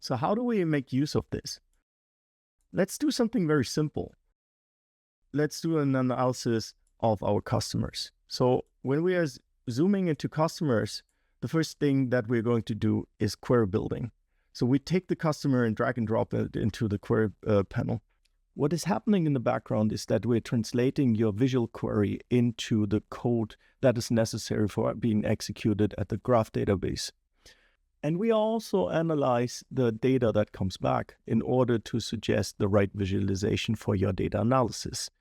So how do we make use of this? Let's do something very simple. Let's do an analysis of our customers. So when we are zooming into customers, the first thing that we're going to do is query building. So we take the customer and drag and drop it into the query panel. What is happening in the background is that we're translating your visual query into the code that is necessary for being executed at the graph database. And we also analyze the data that comes back in order to suggest the right visualization for your data analysis.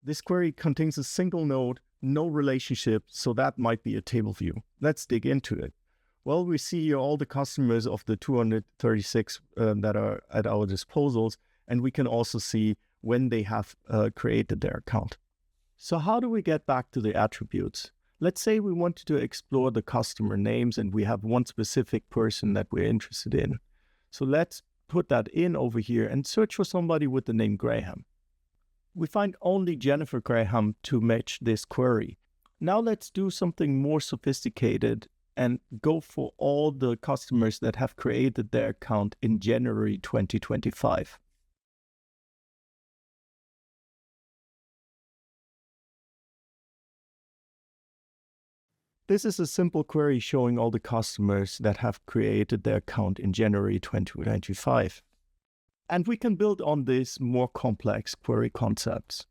This query contains a single node, no relationship, so that might be a table view. Let's dig into it. Well, we see here all the customers of the 236 that are at our disposals, and we can also see when they have created their account. So how do we get back to the attributes? Let's say we wanted to explore the customer names and we have one specific person that we're interested in. So let's put that in over here and search for somebody with the name Graham. We find only Jennifer Graham to match this query. Now let's do something more sophisticated and go for all the customers that have created their account in January 2025. This is a simple query showing all the customers that have created their account in January 2025. And we can build on this more complex query concepts.